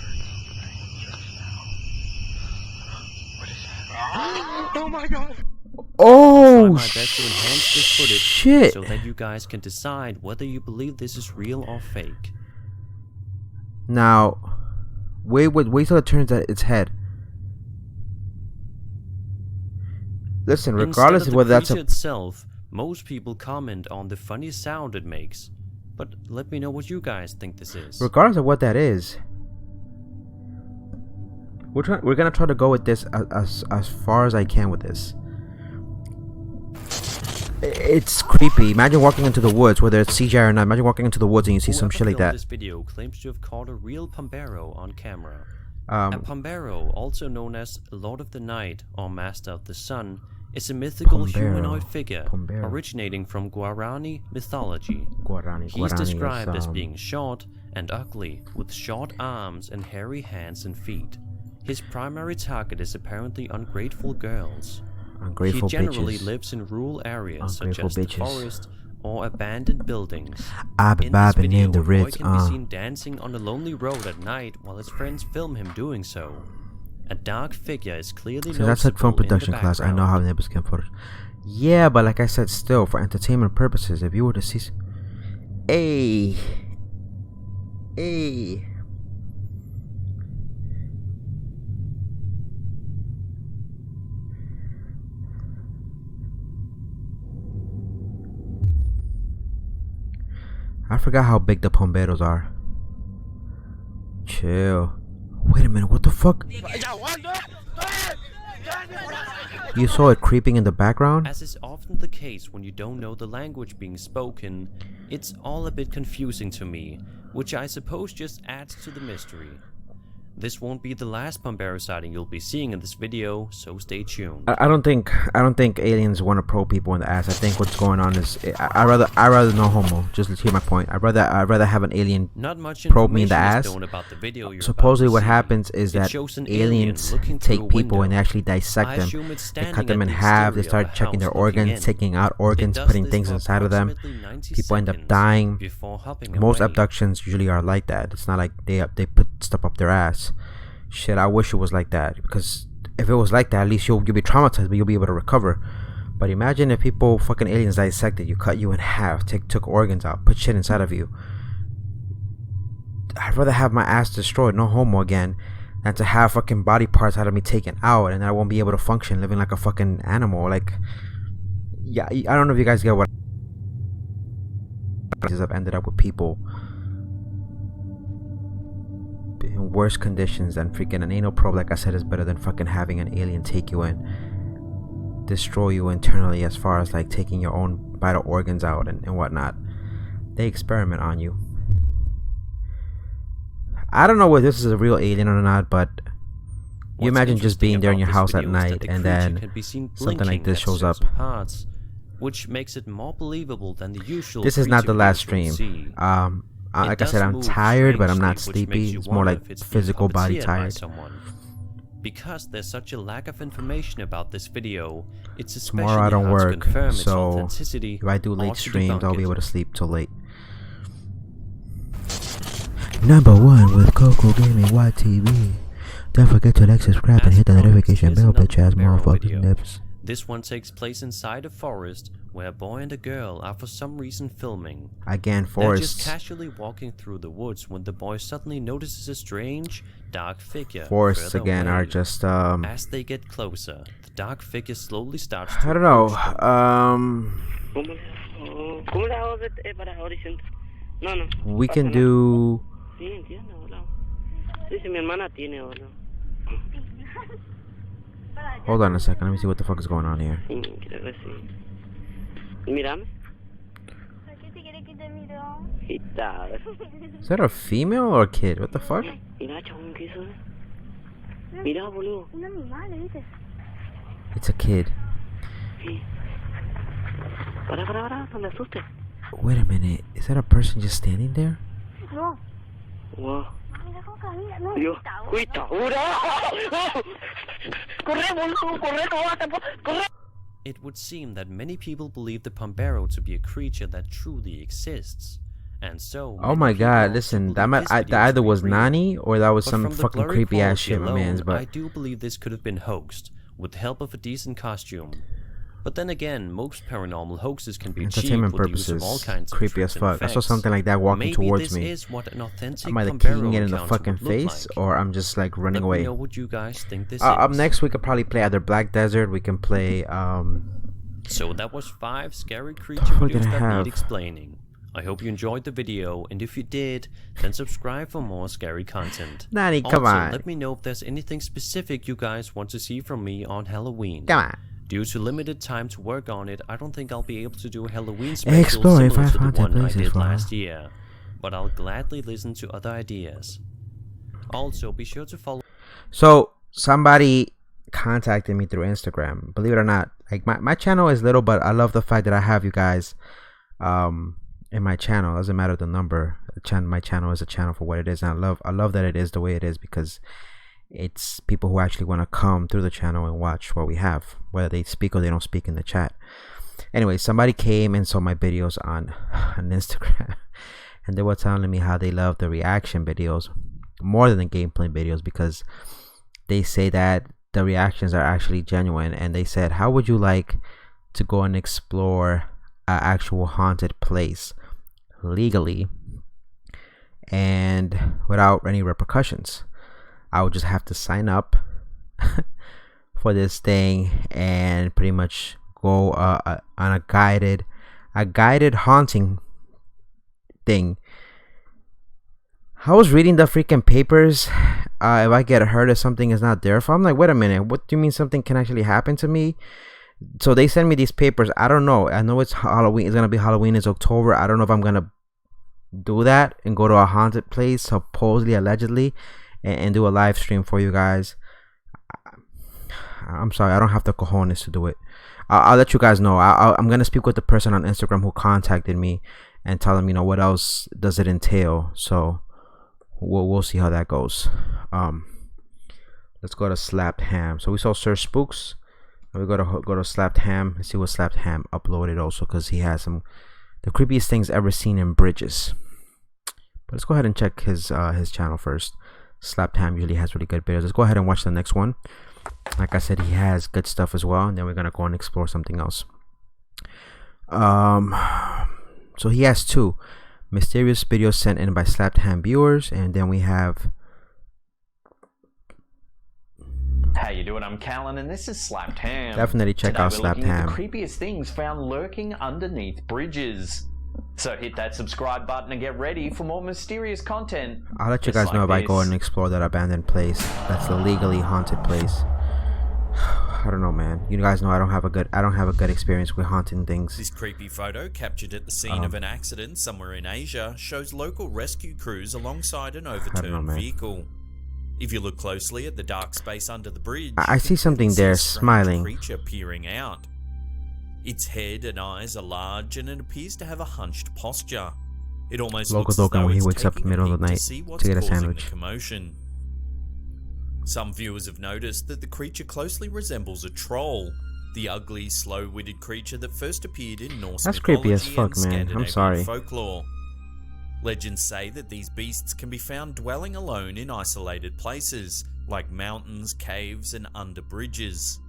Oh my God! Try Oh my best to enhance this footage shit. so that you guys can decide whether you believe this is real or fake. Now, wait till it turns its head. Listen, regardless Instead of whether that's the creature a itself, most people comment on the funny sound it makes. But let me know what you guys think this is. regardless of what that is, we're gonna try to go with this as far as I can with this. It's creepy. Imagine walking into the woods, whether it's CGI or not. Imagine walking into the woods and you see some Whoever shit like filmed that. This video claims to have caught a real Pombero on camera. A Um, Pombero, also known as Lord of the Night or Master of the Sun, is a mythical Pombero. humanoid figure Pombero. originating from Guarani mythology. Guarani. He's Guarani described is, as being short and ugly, with short arms and hairy hands and feet. His primary target is apparently ungrateful girls. ungrateful He generally bitches. lives in rural areas such Ungrateful as the bitches. forest or abandoned buildings. I be In this bobbing video, in the the boy ridge. can be seen dancing on a lonely road at night while his friends film him doing so. A dark figure is clearly So that's like film noticeable in the production class. I know background. how neighbors can put it. Yeah, but like I said, still for entertainment purposes, if you were to see, hey, I forgot how big the pomberos are. Chill. Wait a minute, what the fuck? You saw it creeping in the background? As is often the case when you don't know the language being spoken, it's all a bit confusing to me, which I suppose just adds to the mystery. This won't be the last Pombero sighting you'll be seeing in this video, so stay tuned. I don't think aliens want to probe people in the ass. I think what's going on is I rather no homo. Just hear my point. I'd rather have an alien Not much probe me in the ass. known about the video you're Supposedly about what to see. happens is It that shows an aliens alien looking through take a people and they window. actually dissect I them. assume it's They cut standing them at in the half. They exterior of start a checking their house looking organs, in. taking out It organs, does putting this things for inside of them. approximately 90 People end up seconds dying. before hopping Most away. abductions usually are like that. It's not like they put stuff up their ass. Shit, I wish it was like that, because if it was like that, at least you'll be traumatized, but you'll be able to recover. But imagine if people, fucking aliens, dissected you, cut you in half, took organs out, put shit inside of you. I'd rather have my ass destroyed, no homo again, than to have fucking body parts out of me taken out, and I won't be able to function, living like a fucking animal. Like, yeah, I don't know if you guys get what I've ended up with people in worse conditions than freaking an anal probe. Like I said, is better than fucking having an alien take you in, destroy you internally, as far as like taking your own vital organs out and whatnot. They experiment on you. I don't know whether this is a real alien or not, but you imagine just being there in your house at night and then something like this shows up. Parts, which makes it more believable than the usual. This is not the last creature we stream. see. Like I said, I'm tired, but I'm not sleepy. It's more like physical body tired. Because there's such a lack of information about this video, it's especially Tomorrow I don't hard to work, confirm its so authenticity if I do or late to streams, debunk I'll be it. able to sleep till late. Number 1 with KokogamingYTV. Don't forget to like, subscribe, and hit the notification bell, bitch ass motherfucking nips. This one takes place inside a forest where a boy and a girl are for some reason filming. Again, They're just forests. casually walking through the woods when the boy suddenly notices a strange, dark figure. Forests further again away. are just As they get closer, the dark figure slowly starts to I don't know. ¿Cómo le hago para audición? No, no. We can do. Sí, entiendo, hola. Sí, sí, mi hermana tiene, hola. Hold on a second. Let me see what the fuck is going on here. Creo que sí. Mírame. Quita. Is that a female or a kid? What the fuck? Mira, chabón, ¿qué hizo? Mira, boludo. It's a kid. Sí. Para, no me asustes. Wait a minute. Is that a person just standing there? Wow. Dios, cuita, corre, boludo, corre. It would seem that many people believe the Pombero to be a creature that truly exists. And so, Oh many my people god, also listen, believe that this video to either be was real. Nani or that was But some from the fucking blurry creepy ass quality shit, my alone, man's, I but do believe this could have been hoaxed, with the help of a decent costume. But then again, most paranormal hoaxes can be achieved entertainment with the use of all purposes, kinds of creepy as tricks and fuck. I saw effects. something like that walking Maybe towards this me. is what an authentic I'm either Pombero kicking it in the encounter fucking would look face like. or I'm just like running Let away. me know what you guys think this Up is. next, we could probably play either Black Desert. We can play So that was 5 scary creature What are we videos gonna that have? need explaining. I hope you enjoyed the video, and if you did, then subscribe for more scary content. Nani, Also, come on. let me know if there's anything specific you guys want to see from me on Halloween. Come on. Due to limited time to work on it, I don't think I'll be able to do a Halloween special Exploring similar to the 500 one I places did for last year. But I'll gladly listen to other ideas. Also, be sure to follow. So somebody contacted me through Instagram. Believe it or not, like my channel is little, but I love the fact that I have you guys in my channel. It doesn't matter the number. My channel is a channel for what it is, and I love that it is the way it is, because it's people who actually want to come through the channel and watch what we have, whether they speak or they don't speak in the chat. Anyway, somebody came and saw my videos on Instagram, and they were telling me how they love the reaction videos more than the gameplay videos, because they say that the reactions are actually genuine. And they said, how would you like to go and explore an actual haunted place legally and without any repercussions. I would just have to sign up for this thing and pretty much go on a guided haunting thing. I was reading the freaking papers. If I get hurt or something is not there, I'm like, wait a minute, what do you mean something can actually happen to me? So they send me these papers. I don't know. I know it's Halloween. It's gonna be Halloween. It's October. I don't know if I'm gonna do that and go to a haunted place, supposedly, allegedly, and do a live stream for you guys. I'm sorry, I don't have the cojones to do it. I'll let you guys know. I'm gonna speak with the person on Instagram who contacted me and tell them, you know, what else does it entail. So we'll see how that goes. Let's go to Slapped Ham. So we saw Sir Spooks. We go to Slapped Ham and see what Slapped Ham uploaded also, because he has the creepiest things ever seen in bridges. But let's go ahead and check his channel first. Slapped Ham usually has really good videos. Let's go ahead and watch the next one. Like I said, he has good stuff as well, and then we're gonna go and explore something else. So he has two mysterious videos sent in by Slapped Ham viewers, and then we have. How you doing? I'm Callan, and this is Slapped Ham. Definitely check Today out we're Slapped looking at Ham. the creepiest things found lurking underneath bridges. So hit that subscribe button and get ready for more mysterious content. I'll let you guys know if I go and explore that abandoned place. That's a legally haunted place. I don't know, man. You guys know I don't have a good experience with haunting things. This creepy photo, captured at the scene of an accident somewhere in Asia, shows local rescue crews alongside an overturned vehicle. If you look closely at the dark space under the bridge, I see something there smiling. Creature peering out. Its head and eyes are large, and it appears to have a hunched posture. It almost looks as though when he it's wakes up in the middle of the night to to get a causing sandwich. the commotion. Some viewers have noticed that the creature closely resembles a troll, the ugly, slow-witted creature that first appeared in Norse That's creepy as mythology fuck, and man. I'm Scandinavian sorry. folklore. Legends say that these beasts can be found dwelling alone in isolated places, like mountains, caves, and under bridges.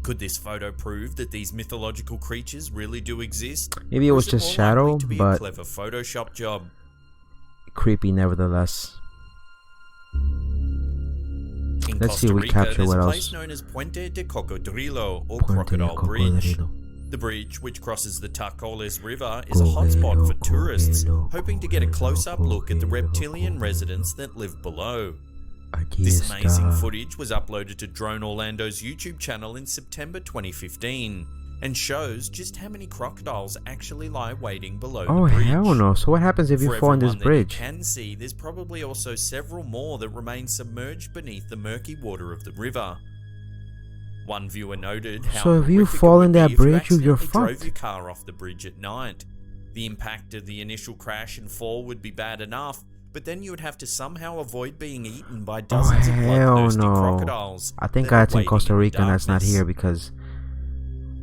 Could this photo prove that these mythological creatures really do exist? Maybe it was Or is just more shadow, likely to be a but clever Photoshop job? creepy nevertheless. In Let's see Costa if we Rica, capture there's what a else. place known as Puente de Cocodrilo, or Puente de Crocodile Bridge. Cocodrilo. The bridge, which crosses the Tacoles River, is a hotspot for tourists hoping to get a close-up look at the reptilian residents that live below. This amazing footage was uploaded to Drone Orlando's YouTube channel in September 2015 and shows just how many crocodiles actually lie waiting below the bridge. Oh hell no. So what happens if you For fall in this everyone that bridge? You can see there's probably also several more that remain submerged beneath the murky water of the river. One viewer noted how So if you horrific it fall would in be that if you bridge, you're accidentally drove fucked. your car off the bridge at night. The impact of the initial crash and fall would be bad enough, but then you would have to somehow avoid being eaten by dozens of Hell bloodthirsty no. crocodiles. I think that are that's in waiting Costa the Rica and that's not darkness. here, because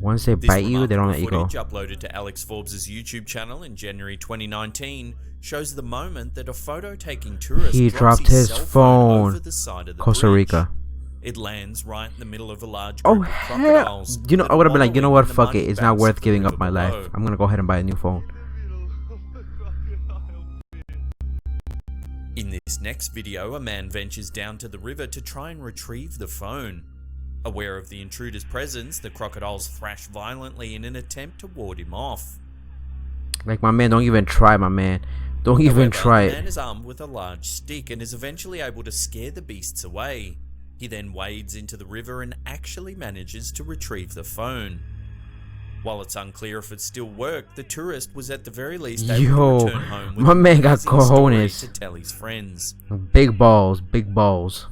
once they This bite you, they don't let you go. remarkable footage uploaded to Alex Forbes' YouTube channel in January 2019 shows the moment that a photo-taking tourist He drops dropped his cell phone over phone. the side of the Costa bridge. Rica. It lands right in the middle of a large Oh group of hell! crocodiles. You know, that I would have been like, you know waddle what? in the Fuck muddy it. It's not banks worth of the giving river up my below. life. I'm gonna go ahead and buy a new phone. In this next video, a man ventures down to the river to try and retrieve the phone. Aware of the intruder's presence, the crocodiles thrash violently in an attempt to ward him off. Like, my man, don't even try, my man. Don't even However, try the man it. is armed with a large stick and is eventually able to scare the beasts away. He then wades into the river and actually manages to retrieve the phone. While it's unclear if it still worked, the tourist was at the very least able Yo, to return home with my an man got amazing story cojones. to tell his friends. Big balls, big balls.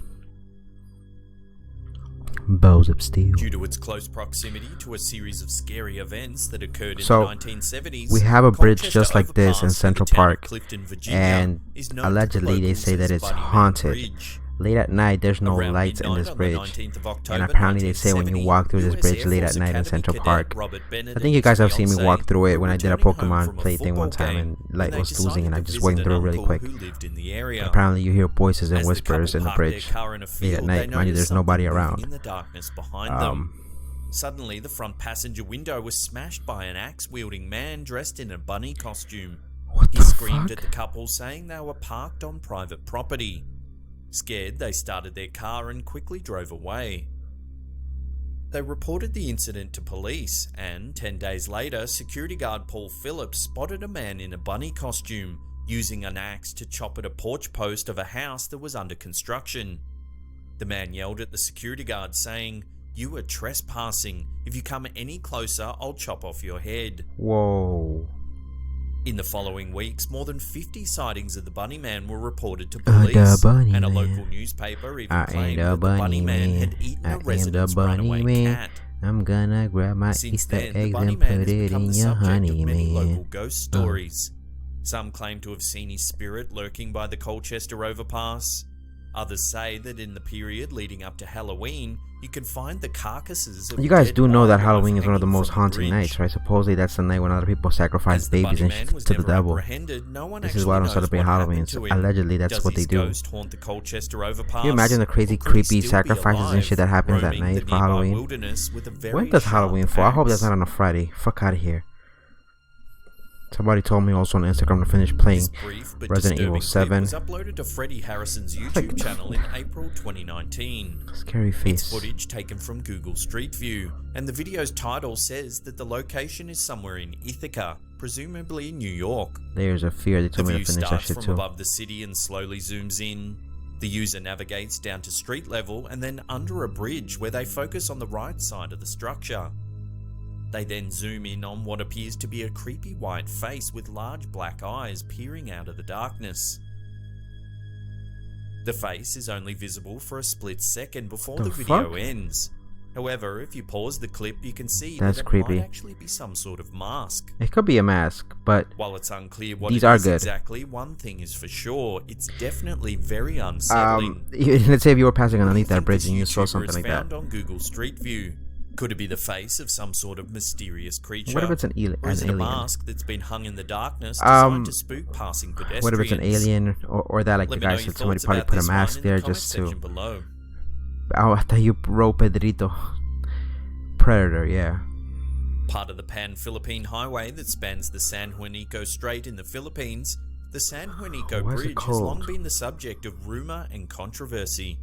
Balls of steel. Due to its close proximity to a series of scary events that occurred in So, the 1970s, we have a bridge Colchester just like this in Overpass Central the town of Park, Clifton, Virginia, and is known to allegedly they locals say that as it's Bunny Man haunted. Bridge. Late at night, there's no Around lights in midnight this on the bridge. 19th of And October, apparently they say when you 1970, walk through this US bridge Air late Force at night in Academy Central cadet Park. Robert Bennett I think and you guys his have seen me fiancée walk through it when were I did a returning home Pokemon from a play thing one football time, game and when light they was losing and I decided to just went visit through it an really uncle quick. who lived in the area. But apparently you hear voices and As the whispers couple in the parked their bridge car in a late field, at they night. Mind you, noticed there's nobody something moving around. in the darkness behind them. Suddenly, the front passenger window was smashed by an axe-wielding man dressed in a bunny costume. What He the screamed fuck? at the couple, saying they were parked on private property. Scared, they started their car and quickly drove away. They reported the incident to police, and 10 days later, security guard Paul Phillips spotted a man in a bunny costume using an axe to chop at a porch post of a house that was under construction. The man yelled at the security guard, saying, "You are trespassing. If you come any closer, I'll chop off your head." Whoa. In the following weeks, more than 50 sightings of the Bunny Man were reported to The police, Bunny and a Man. local newspaper even I ain't claimed a that the Bunny bunny Man man. had eaten I a am the resident's bunny runaway man. cat. I'm gonna grab my Since Easter then, the eggs Bunny and Man put has it become in the your subject honey, of many local man. ghost stories. Some claim to have seen his spirit lurking by the Colchester overpass. Others say that in the period leading up to Halloween, you can find the carcasses of You guys dead do know that wildlife Halloween is one of the hanging most from the haunting bridge. nights, right? Supposedly that's the night when other people sacrifice As the babies Bunny and Man shit was to the never devil. apprehended, no one This is actually why I don't knows celebrate what Halloween. happened to him. Allegedly, that's Does what they his do. ghost haunt the Colchester overpass? Can you imagine the crazy, Or could he creepy still be sacrifices and alive, shit that happens that roaming night the for nearby Halloween? wilderness with a very When does sharp Halloween fall? I hope that's axe? not on a Friday. Fuck out of here. Somebody told me also on Instagram to finish playing This brief but Resident Evil disturbing 7. clip was uploaded to Freddie Harrison's like- YouTube channel in April 2019. Scary It's face. footage taken from Google Street View, and the video's title says that the location is somewhere in Ithaca, presumably New York. Layers of fear. They The told me view to finish that starts shit from too. above the city and slowly zooms in. The user navigates down to street level and then under a bridge where they focus on the right side of the structure. They then zoom in on what appears to be a creepy white face with large black eyes peering out of the darkness. The face is only visible for a split second before the video fuck? ends. However, if you pause the clip, you can see That's that it creepy. might actually be some sort of mask. It could be a mask, but While it's unclear what These it are is good. exactly, one thing is for sure, it's definitely very unsettling. let's say if you were passing What do you underneath that think bridge this and you saw YouTuber something has like that. found on Google Street View? Could it be the face of some sort of mysterious creature? What if it's an Or is it a alien? mask that's been hung in the darkness designed to spook passing pedestrians? What if it's an alien or that, like Let the me know guy your said, somebody thoughts probably about put a this one mask in the there comment just to. section below. Oh, I thought you wrote Pedrito. Predator, yeah. Part of the Pan-Philippine Highway that spans the San Juanico Strait in the Philippines, the San Juanico Why is it Bridge has long called? been the subject of rumor and controversy.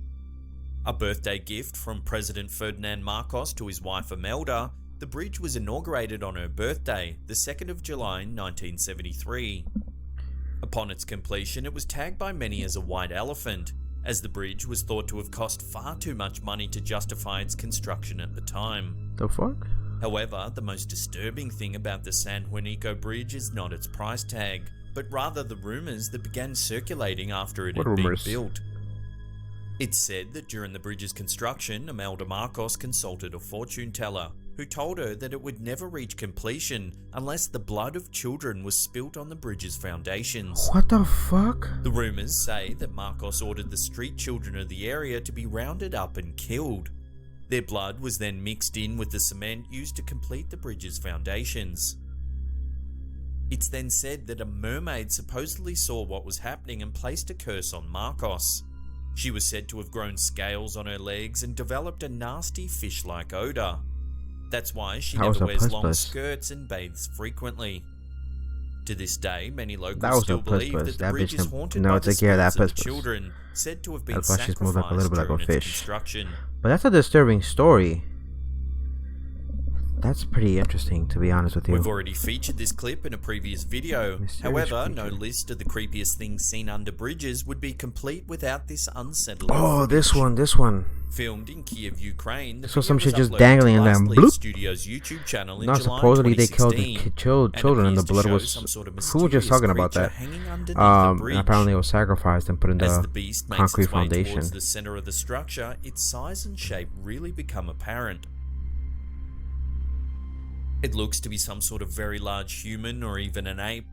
A birthday gift from President Ferdinand Marcos to his wife Imelda, the bridge was inaugurated on her birthday, the 2nd of July 1973. Upon its completion, it was tagged by many as a white elephant, as the bridge was thought to have cost far too much money to justify its construction at the time. The fuck? However, the most disturbing thing about the San Juanico Bridge is not its price tag, but rather the rumors that began circulating after it What had been rumors? built. It's said that during the bridge's construction, Imelda Marcos consulted a fortune teller, who told her that it would never reach completion unless the blood of children was spilt on the bridge's foundations. What the fuck? The rumors say that Marcos ordered the street children of the area to be rounded up and killed. Their blood was then mixed in with the cement used to complete the bridge's foundations. It's then said that a mermaid supposedly saw what was happening and placed a curse on Marcos. She was said to have grown scales on her legs and developed a nasty fish-like odor. That's why she That was never a wears long puss-puss. skirts and bathes frequently. To this day, many That locals was still a believe puss-puss. that the That bridge bitch is can- haunted no, by it's the like, yeah, that spirits of the puss-puss. children, said to have been That's why she's moving like a little sacrificed bit like a during its fish. construction. But that's a disturbing story. That's pretty interesting, to be honest with you. We've already featured this clip in a previous video. Mysterious However, no creature. list of the creepiest things seen under bridges would be complete without this unsettling Oh, this footage. this one. Filmed in Kiev, Ukraine, the So video some was shit just uploaded dangling to and then Last Leaf bloop. Studios YouTube channel in No, July supposedly they killed the 2016, and children and the appears to blood show was. some sort of Who was just mysterious talking about creature that? hanging underneath the bridge. And apparently it was sacrificed and put in As the the beast makes concrete its way foundation. towards the center of the structure, its size and shape really become apparent. It looks to be some sort of very large human or even an ape.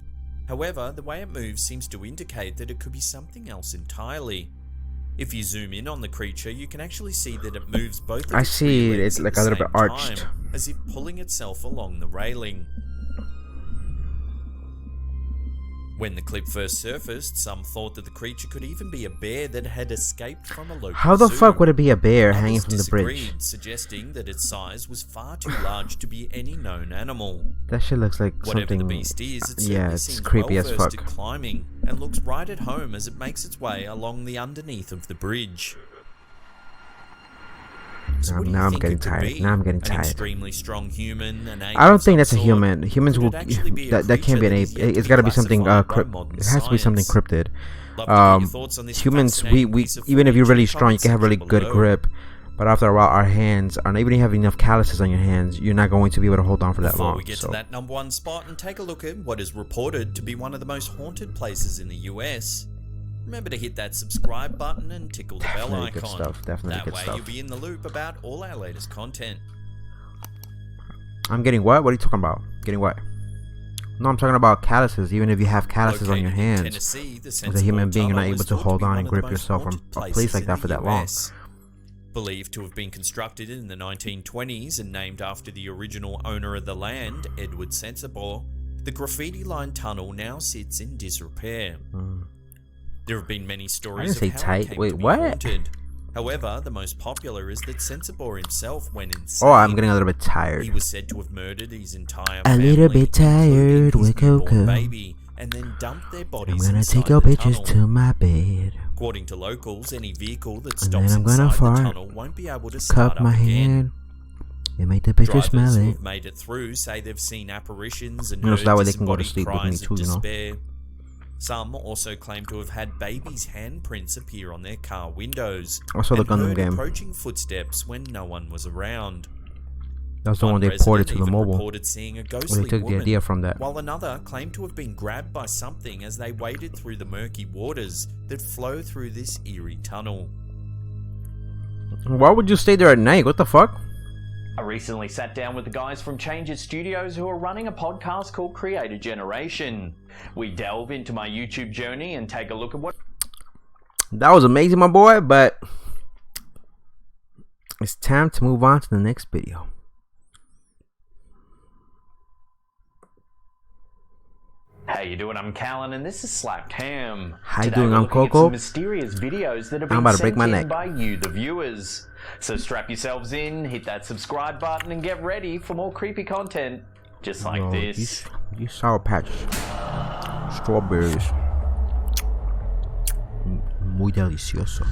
However, the way it moves seems to indicate that it could be something else entirely. If you zoom in on the creature, you can actually see that it moves both of I its see rear it, legs it's at like the a little same bit arched. time, as if pulling itself along the railing. When the clip first surfaced, some thought that the creature could even be a bear that had escaped from a local How the zoo. fuck would it be a bear Others hanging from the bridge? disagreed, suggesting that its size was far too large to be any known animal. That shit looks like Whatever something. the beast is, it Yeah, certainly it's seems creepy as well-versed fuck. at climbing and looks right at home as it makes its way along the underneath of the bridge. So what do you Now I'm think getting it could tired. be? Now I'm getting An tired. extremely strong human, an ape I don't of think some that's a sort? human. Humans Could will. it actually be a That can't be an creature ape. that is yet It's got to be something. classified by It modern has to be something science? cryptid. Love to get your thoughts on this Humans, fascinating we piece of even if you're footage in really the strong, you comment can have really section good below. grip. But after a while, our hands are even if you have enough calluses on your hands, you're not going to be able to hold on for that Before long. we get So to that number one spot and take a look at what is reported to be one of the most haunted places in the US, remember to hit that subscribe button and tickle the bell Definitely icon. good stuff, definitely that good way stuff. you'll be in the loop about all our latest content. I'm getting what? What are you talking about? Getting what? No, I'm talking about calluses. Even if you have calluses on your Located in hands, Tennessee, the as a Sensible human being, you're not Tunnel able is to thought hold be on one and of the grip most yourself from haunted a place places like in that the for that long. US. Believed to have been constructed in the 1920s and named after the original owner of the land, Edward Sensible, the graffiti-lined tunnel now sits in disrepair. There have been many stories of didn't how say tight. it came Wait, to be what? haunted. However, the most popular is that Sensible himself went insane. Oh, I'm getting a little bit tired. He was said to have murdered his entire A family, little bit tired including his with newborn KoKo. baby, and then dumped their I'm bodies gonna inside take your the pictures tunnel. to my bed. According to locals, any vehicle that And then stops I'm gonna inside the fart, tunnel won't be able to start Cup up my again. hand and make the picture Drivers smell who it. have made it through say they've seen apparitions and You know, so heard that way they can go to disembodied sleep with me cries of too, you know. despair. Some also claim to have had babies' handprints appear on their car windows. I saw the and Gundam heard game. approaching footsteps when no one was around. That was the one they ported to the even mobile. reported seeing a Well, ghostly they took the woman, idea from that. while another claimed to have been grabbed by something as they waded through the murky waters that flow through this eerie tunnel. Why would you stay there at night? What the fuck? I recently sat down with the guys from Change It Studios who are running a podcast called Creator Generation. We delve into my YouTube journey and take a look at what... That was amazing, my boy, but it's time to move on to the next video. How you doing? I'm Callan and this is Slapped Ham. How you Today doing? we're I'm looking at KoKo. some mysterious videos that have I'm been about to break sent my in neck. by you, the viewers. So strap yourselves in, hit that subscribe button, and get ready for more creepy content just like Yo, this. These Sour Patch strawberries, muy delicioso.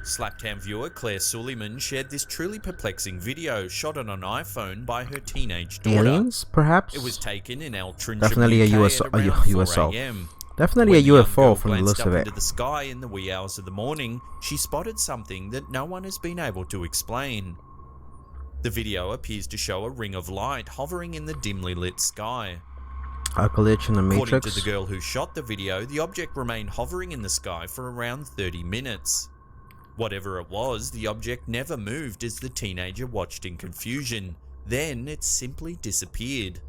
Slapcam viewer Claire Suleiman shared this truly perplexing video shot on an iPhone by her teenage daughter. Aliens, perhaps? It was taken in Altrincham, Definitely a UK USO. at around 4 USO. a.m. Definitely When a the young UFO girl from the glanced looks up of it. into the sky in the wee hours of the morning, she spotted something that no one has been able to explain. The video appears to show a ring of light hovering in the dimly lit sky. A glitch in the According Matrix. to the girl who shot the video, the object remained hovering in the sky for around 30 minutes. Whatever it was, the object never moved as the teenager watched in confusion. Then it simply disappeared.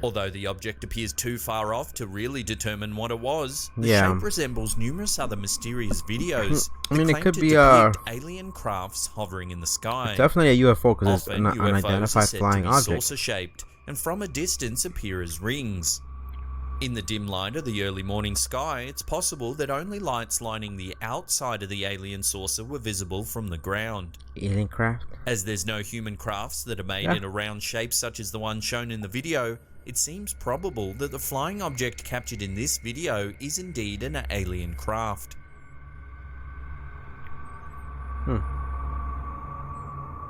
Although the object appears too far off to really determine what it was, the shape resembles numerous other mysterious videos I mean, that it claim could to be depict alien crafts hovering in the sky. definitely a UFO because it's Often, an UFOs are unidentified said flying to be object. saucer-shaped and from a distance appear as rings. In the dim light of the early morning sky, it's possible that only lights lining the outside of the alien saucer were visible from the ground. Alien craft? As there's no human crafts that are made in a round shape such as the one shown in the video, it seems probable that the flying object captured in this video is indeed an alien craft.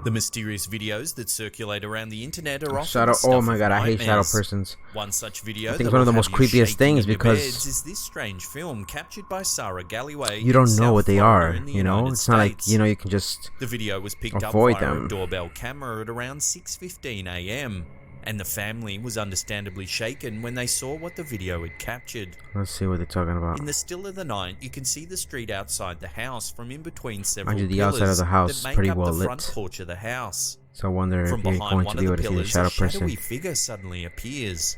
The mysterious videos that circulate around the internet are often Shadow. the stuff Oh my of god, I hate shadow nightmares. persons. One such video I think that it's one of the will most have you creepiest shaking things in your because beds is this strange film captured by Sarah Galloway. you in don't know South what they Florida are. in the You know, United it's not like States. you can just The video was picked avoid up via them. a doorbell camera at around 6:15 a.m. and the family was understandably shaken when they saw what the video had captured. Let's see what they're talking about. In the still of the night, you can see the street outside the house from in between several Mind you, the pillars outside of the house that is make pretty up well the front lit. porch of the house. So I wonder From if you're behind going one to be of able the to see the pillars, shadow a shadowy person. figure suddenly appears.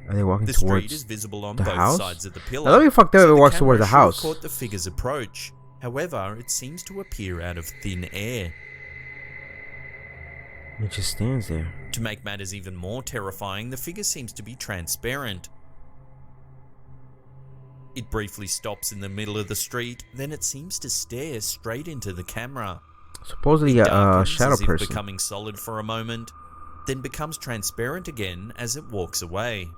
Are they walking The street towards is visible on the both house? sides of the pillar. Now, that'd be fucked up if it the walks camera towards the should have house. caught the figure's approach. However, it seems to appear out of thin air. It just stands there. To make matters even more terrifying, the figure seems to be transparent. It briefly stops in the middle of the street, then it seems to stare straight into the camera. Supposedly a shadow as if person. Becoming solid for a moment, then becomes transparent again as it walks away.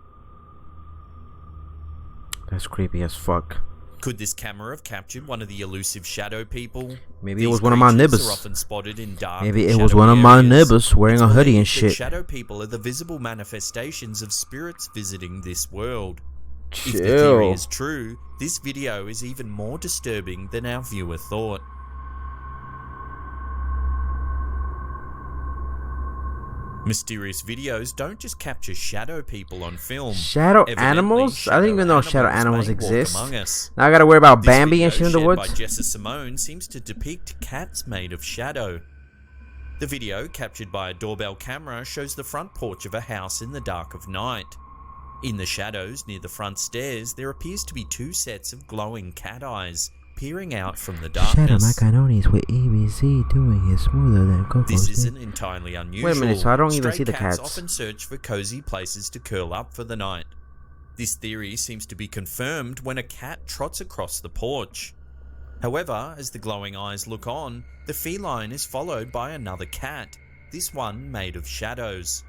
That's creepy as fuck. Could this camera have captured one of the elusive shadow people? Maybe it was one of my neighbors. Are often spotted in dark, maybe it was one of my neighbors wearing a hoodie and shit. Shadow people are the visible manifestations of spirits visiting this world. Chill. If the theory is true, this video is even more disturbing than our viewer thought. Mysterious videos don't just capture shadow people on film. Shadow animals? I didn't even know shadow animals exist. Now I gotta worry about Bambi and shit in the woods. By Jessa Simone seems to depict cats made of shadow. The video, captured by a doorbell camera, shows the front porch of a house in the dark of night. In the shadows near the front stairs, there appears to be two sets of glowing cat eyes peering out from the darkness. Shadow macaronis with EBZ doing it smoother than KoKo. This isn't entirely unusual. Wait a minute, so I don't even Stray see the cats cats. often search for cozy places to curl up for the night. This theory seems to be confirmed when a cat trots across the porch. However, as the glowing eyes look on, the feline is followed by another cat, this one made of shadows.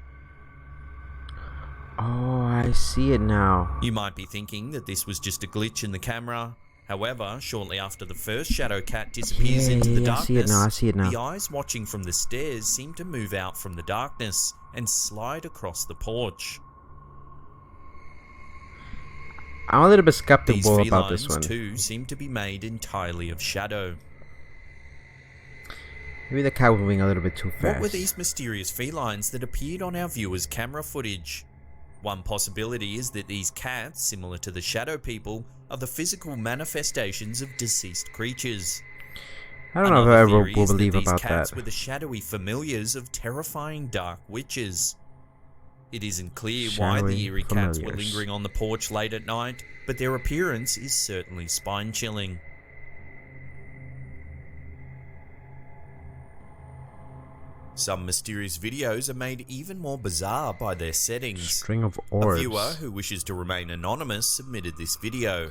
Oh, I see it now. You might be thinking that this was just a glitch in the camera. However, shortly after the first shadow cat disappears into the darkness, I see it now. the eyes watching from the stairs seem to move out from the darkness and slide across the porch. I'm a little bit These skeptical about this felines one. too seem to be made entirely of shadow. Maybe the cat was moving a little bit too fast. What were these mysterious felines that appeared on our viewers' camera footage? One possibility is that these cats, similar to the shadow people, are the physical manifestations of deceased creatures. I don't know if I ever will believe about these cats that. were the shadowy familiars of terrifying dark witches. It isn't clear why the Shadowy eerie cats were familiars. lingering on the porch late at night, but their appearance is certainly spine-chilling. Some mysterious videos are made even more bizarre by their settings. String of A orbs. viewer who wishes to remain anonymous submitted this video.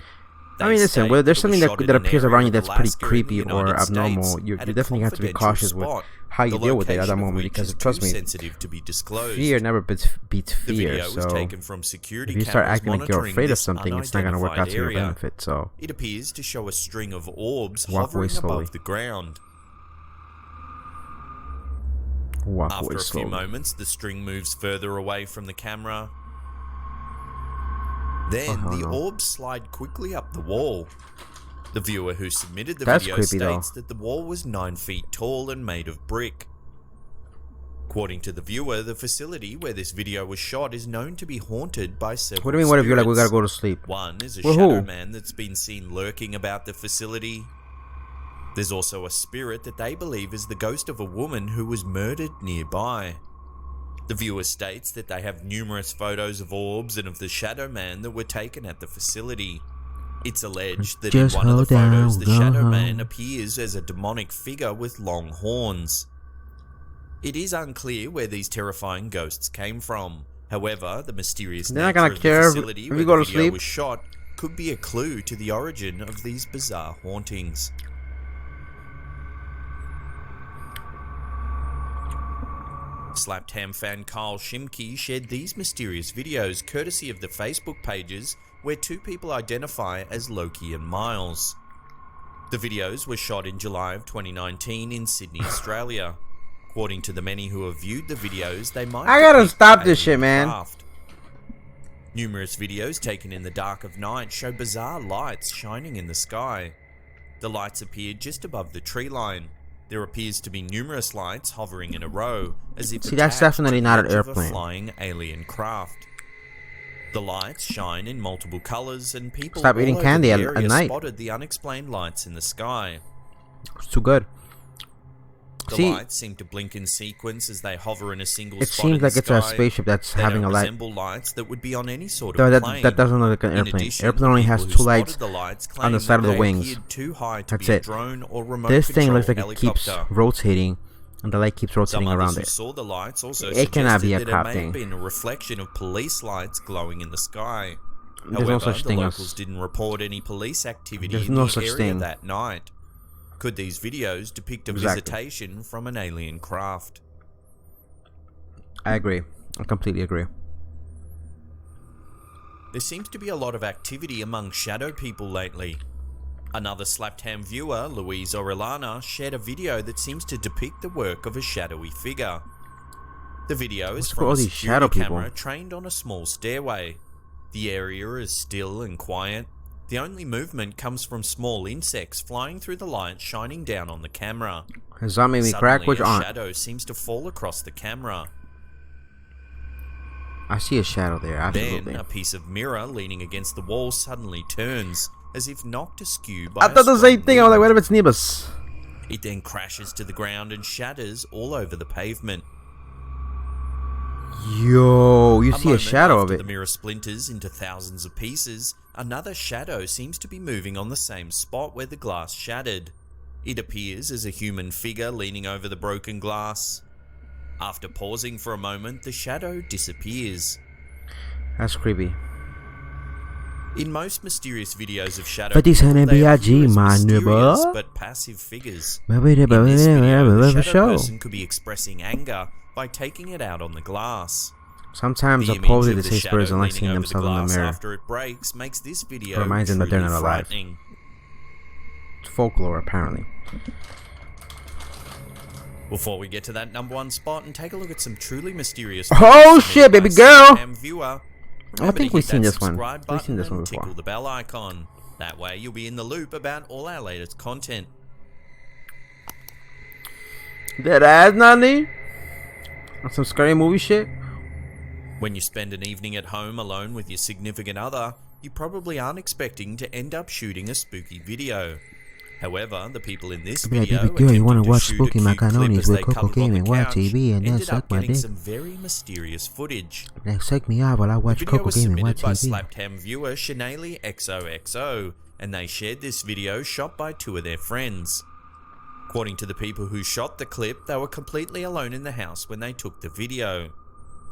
I mean, listen, well, there's something that appears around you that's pretty creepy or abnormal. You definitely have to be cautious with how you deal with it at that moment, because trust me, fear never beats fear. So if you start acting like you're afraid of something, it's not going to work out to your benefit. So it appears to show a string of orbs walk away hovering slowly. above the ground. Walk After away a few slowly. moments, the string moves further away from the camera. Then the orbs slide quickly up the wall. The viewer who submitted the video states that the wall was 9 feet tall and made of brick. According to the viewer, the facility where this video was shot is known to be haunted by several What do you mean, what if you're like, we spirits. gotta go to sleep? One is a Well, shadow who? man that's been seen lurking about the facility. There's also a spirit that they believe is the ghost of a woman who was murdered nearby. The viewer states that they have numerous photos of orbs and of the shadow man that were taken at the facility. It's alleged that Just in one of the hold photos, down, the shadow go man home. appears as a demonic figure with long horns. It is unclear where these terrifying ghosts came from. However, the mysterious They're not nature gonna of care the if facility you where go the to video sleep. was shot could be a clue to the origin of these bizarre hauntings. Slapped Ham fan Kyle Shimke shared these mysterious videos courtesy of the Facebook pages where two people identify as Loki and Miles. The videos were shot in July of 2019 in Sydney, Australia. According to the many who have viewed the videos, they might I gotta depict stop this alien shit, man. craft. Numerous videos taken in the dark of night show bizarre lights shining in the sky. The lights appear just above the tree line. There appears to be numerous lights hovering in a row, as if See, that's attached definitely to the not an edge of a airplane. flying alien craft. The lights shine in multiple colors, and people Stop eating all over candy the at area night. spotted the unexplained lights in the sky. It's too good. The See, lights seem to blink in sequence as they hover in a single it spot in seems like the it's a sky. spaceship that's They having don't a light. resemble lights that would be on any sort No, of plane. that doesn't look like an In airplane. addition, Airplane only has people who two lights spotted the lights on the claim side of that the they wings. appeared too high to That's be a it. drone or remote This thing control looks like it keeps helicopter. rotating and the light keeps rotating Some around others who it. saw the lights also It cannot be a suggested that cop it may thing. have been a reflection of police lights glowing in the sky. There's However, no such the thing locals as. didn't report any police activity There's in no the such area thing. that night. Could these videos depict a Exactly. visitation from an alien craft? I agree. I completely agree. There seems to be a lot of activity among shadow people lately. Another slapped ham viewer, Louise Orellana, shared a video that seems to depict the work of a shadowy figure. The video is What's from all a these security shadow people? camera trained on a small stairway. The area is still and quiet. The only movement comes from small insects flying through the light shining down on the camera. Does that make me crack? Which Suddenly, a on? shadow seems to fall across the camera. I see a shadow there. Absolutely. Then, a piece of mirror leaning against the wall suddenly turns, as if knocked askew by I a thought the same strong thing. I was like, wind. what if it's Nebus? It then crashes to the ground and shatters all over the pavement. Yo, you see a moment shadow of after it. the mirror splinters into thousands of pieces, another shadow seems to be moving on the same spot where the glass shattered. It appears as a human figure leaning over the broken glass. After pausing for a moment, the shadow disappears. That's creepy. In most mysterious videos of shadow But these people, honey they appear BIG, as my mysterious neighbor. but passive figures. Maybe In this video, the shadow show. person could be expressing anger by taking it out on the glass. Sometimes The supposedly image the of the same person shadow likes leaning seeing over the themselves in glass the mirror. after it breaks makes this video Reminds them that they're truly not alive. frightening. It's folklore, apparently. Before we get to that number one spot and take a look at some truly mysterious Oh videos shit, submitted baby by girl! Sam Viewer, I remember think to we've hit seen that this one. subscribe We've seen button this one and before. tickle the bell icon. That way you'll be in the loop about all our latest content. That ass, Nani? On some scary movie shit? When you spend an evening at home alone with your significant other, you probably aren't expecting to end up shooting a spooky video. However, the people in this Be like, video baby girl, you wanna attempting to watch shoot a Spooky cute clip Macaronis as with they cuddled on the couch KokogamingYTV and then ended suck up my getting dick. some very mysterious footage. They suck me out while I watch The video was submitted by KokogamingYTV. slapped ham viewer Shanaley XOXO, and they shared this video shot by two of their friends. According to the people who shot the clip, they were completely alone in the house when they took the video.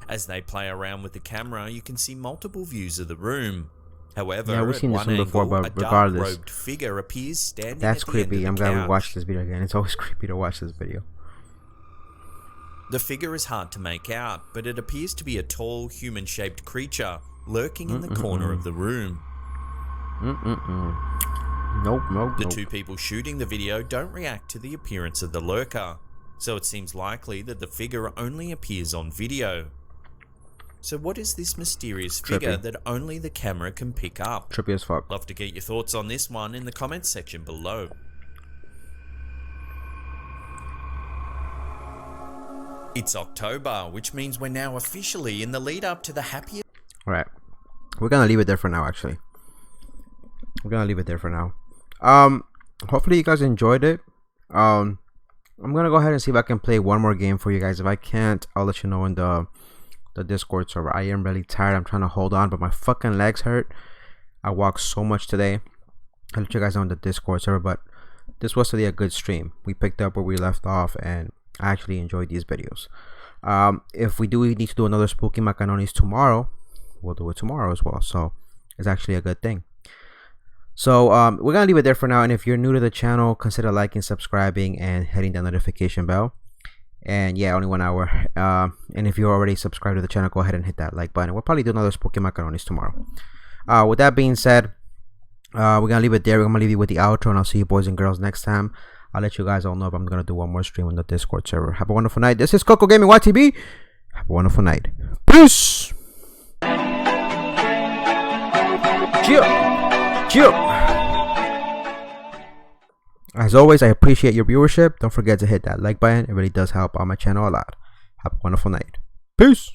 As they play around with the camera, you can see multiple views of the room. However, Yeah, we've at seen this one one before, angle, but a regardless. dark-robed figure appears standing That's at the end creepy. of I'm the glad we couch. watched this video again. It's always creepy to watch this video. The figure is hard to make out, but it appears to be a tall, human-shaped creature lurking in the corner of the room. Nope, nope, The nope. two people shooting the video don't react to the appearance of the lurker, so it seems likely that the figure only appears on video. So what is this mysterious figure Trippy. that only the camera can pick up? Trippy as fuck. Love to get your thoughts on this one in the comments section below. It's October, which means we're now officially in the lead up to the happiest. Alright. We're gonna leave it there for now, actually. We're gonna leave it there for now. Hopefully you guys enjoyed it. I'm gonna go ahead and see if I can play one more game for you guys. If I can't, I'll let you know in the Discord server. I am really tired. I'm trying to hold on, but my fucking legs hurt. I walked so much today. I'll let you guys know in the Discord server, but this was really a good stream. We picked up where we left off, and I actually enjoyed these videos. If we do need to do another Spooky Macaronis tomorrow, we'll do it tomorrow as well. So it's actually a good thing. So we're gonna leave it there for now. And if you're new to the channel, consider liking, subscribing, and hitting the notification bell. And yeah, only 1 hour. And if you're already subscribed to the channel, go ahead and hit that like button. We'll probably do another Spooky Macaronis tomorrow. With that being said, we're gonna leave it there. We're gonna leave you with the outro, and I'll see you boys and girls next time. I'll let you guys all know if I'm gonna do one more stream on the Discord server. Have a wonderful night. This is KokogamingYTV. Have a wonderful night. Peace. Chill. As always, I appreciate your viewership. Don't forget to hit that like button. It really does help out my channel a lot. Have a wonderful night. Peace.